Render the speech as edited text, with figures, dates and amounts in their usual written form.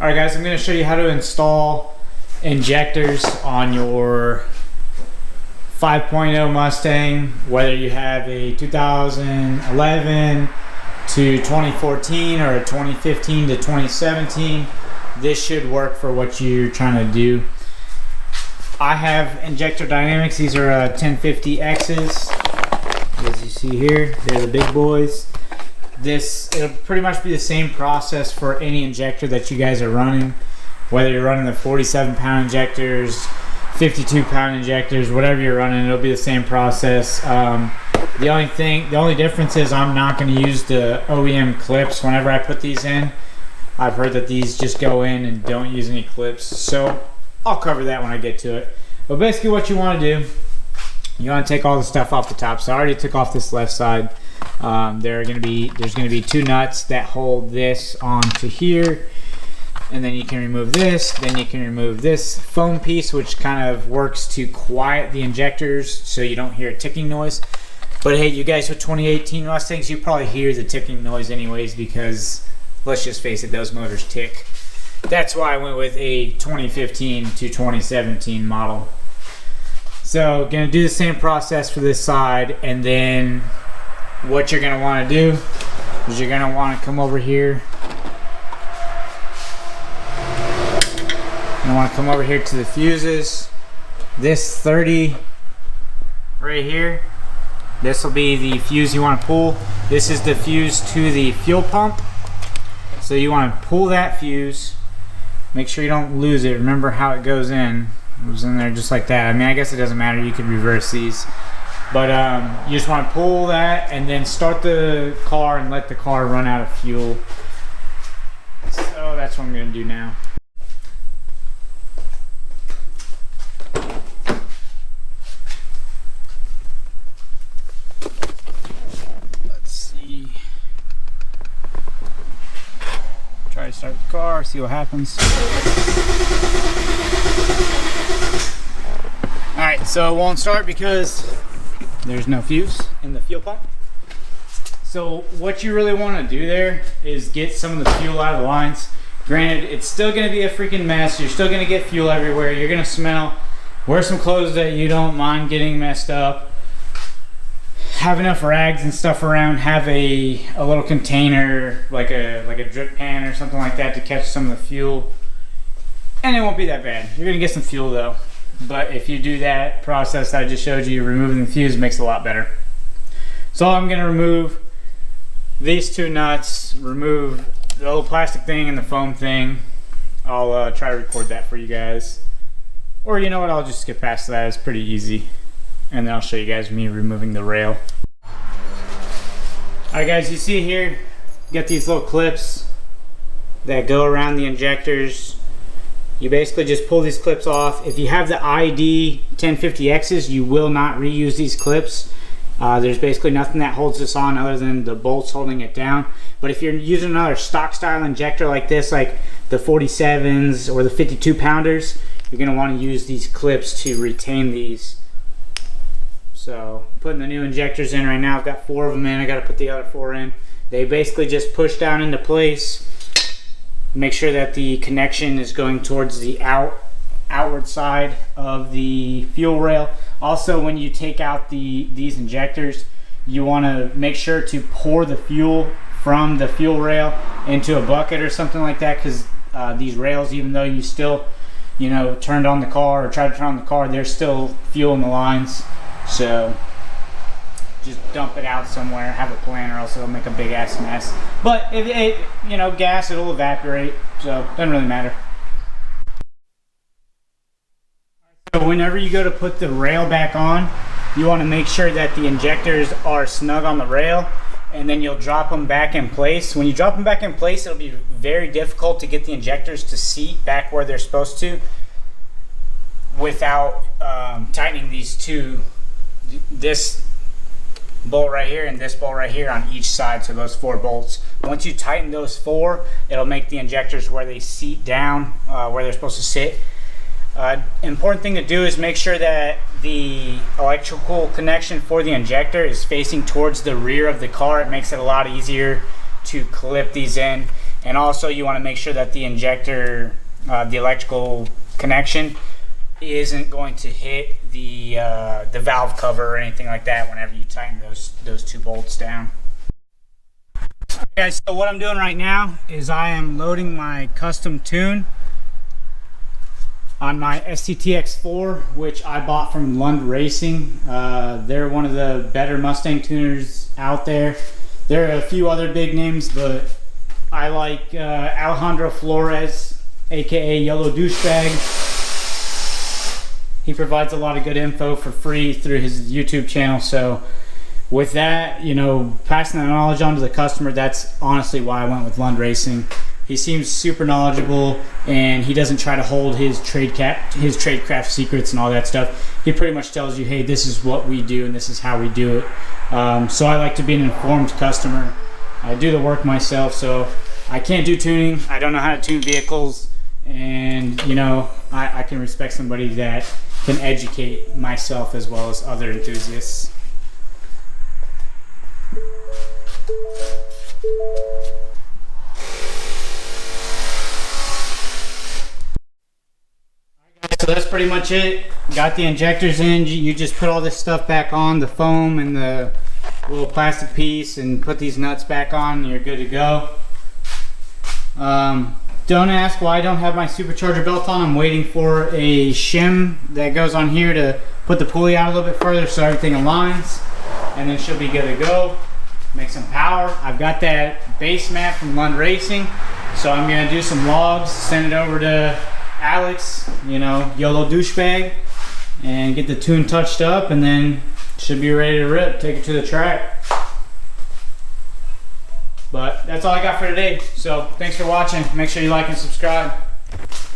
Alright guys, I'm going to show you how to install injectors on your 5.0 Mustang, whether you have a 2011 to 2014 or a 2015 to 2017. This should work for what you're trying to do. I have Injector Dynamics. These are 1050Xs. As you see here, they're the big boys. It'll pretty much be the same process for any injector that you guys are running, whether you're running the 47-pound injectors, 52-pound injectors, whatever you're running, it'll be the same process. The only difference is I'm not going to use the OEM clips whenever I put these in. I've heard that these just go in and don't use any clips, so I'll cover that when I get to it. But basically what you want to do, you want to take all the stuff off the top. So I already took off this left side. There's going to be two nuts that hold this onto here, and then you can remove this. Then you can remove this foam piece, which kind of works to quiet the injectors so you don't hear a ticking noise. But hey, you guys with 2018 Mustangs, you probably hear the ticking noise anyways, because let's just face it, those motors tick. That's why I went with a 2015 to 2017 model. So gonna do the same process for this side, and then what you're going to want to do is you're going to want to come over here. You want to come over here to the fuses. This 30 right here, this will be the fuse you want to pull. This is the fuse to the fuel pump. So you want to pull that fuse. Make sure you don't lose it. Remember how it goes in. It was in there just like that. I mean, I guess it doesn't matter. You could reverse these. But you just want to pull that and then start the car and let the car run out of fuel. So that's what I'm going to do now. Let's see. Try to start the car, see what happens. Alright, so it won't start because there's no fuse in the fuel pump. So what you really want to do there is get some of the fuel out of the lines. Granted, it's still going to be a freaking mess. You're still going to get fuel everywhere. You're going to smell. Wear some clothes that you don't mind getting messed up. Have enough rags and stuff around. Have a little container, like a drip pan or something like that, to catch some of the fuel. And it won't be that bad. You're going to get some fuel though. But if you do that process I just showed you, removing the fuse makes it a lot better. So I'm going to remove these two nuts, remove the little plastic thing and the foam thing. I'll try to record that for you guys. Or you know what, I'll just skip past that. It's pretty easy. And then I'll show you guys me removing the rail. Alright guys, you see here, you got these little clips that go around the injectors. You basically just pull these clips off. If you have the ID1050Xs, you will not reuse these clips. There's basically nothing that holds this on other than the bolts holding it down. But if you're using another stock style injector like this, like the 47s or the 52 pounders, you're going to want to use these clips to retain these. So putting the new injectors in right now. I've got 4 of them in. I got to put the other 4 in. They basically just push down into place. Make sure that the connection is going towards the outward side of the fuel rail. Also, when you take out these injectors, you want to make sure to pour the fuel from the fuel rail into a bucket or something like that, because these rails, even though you still, you know, turned on the car or tried to turn on the car, there's still fuel in the lines. So just dump it out somewhere, have a plan, or else it'll make a big ass mess. But if it, you know, gas, it'll evaporate, so it doesn't really matter. So whenever you go to put the rail back on, you want to make sure that the injectors are snug on the rail, and then you'll drop them back in place. When you drop them back in place, it'll be very difficult to get the injectors to seat back where they're supposed to without tightening these two. This bolt right here and this bolt right here on each side, so those 4 bolts. Once you tighten those 4, it'll make the injectors where they seat down, where they're supposed to sit. Important thing to do is make sure that the electrical connection for the injector is facing towards the rear of the car. It makes it a lot easier to clip these in. And also you want to make sure that the injector, the electrical connection isn't going to hit the valve cover or anything like that whenever you tighten those 2 bolts down. Okay, guys, so what I'm doing right now is I am loading my custom tune on my SCTX4, which I bought from Lund Racing. They're one of the better Mustang tuners out there. There are a few other big names, but I like Alejandro Flores, aka Yellow Douchebag. He provides a lot of good info for free through his YouTube channel. So with that, you know, passing that knowledge on to the customer, that's honestly why I went with Lund Racing. He seems super knowledgeable, and he doesn't try to hold his tradecraft secrets and all that stuff. He pretty much tells you, hey, this is what we do and this is how we do it. So I like to be an informed customer. I do the work myself, so I can't do tuning. I don't know how to tune vehicles, and you know, I can respect somebody that can educate myself as well as other enthusiasts. So that's pretty much it. Got the injectors in. You just put all this stuff back on, the foam and the little plastic piece, and put these nuts back on, and you're good to go. Don't ask why I don't have my supercharger belt on. I'm waiting for a shim that goes on here to put the pulley out a little bit further so everything aligns, and then she'll be good to go. Make some power. I've got that base mat from Lund Racing, so I'm gonna do some logs, send it over to Alex, you know, Yellow Douchebag, and get the tune touched up, and then should be ready to rip, take it to the track. But that's all I got for today. So thanks for watching. Make sure you like and subscribe.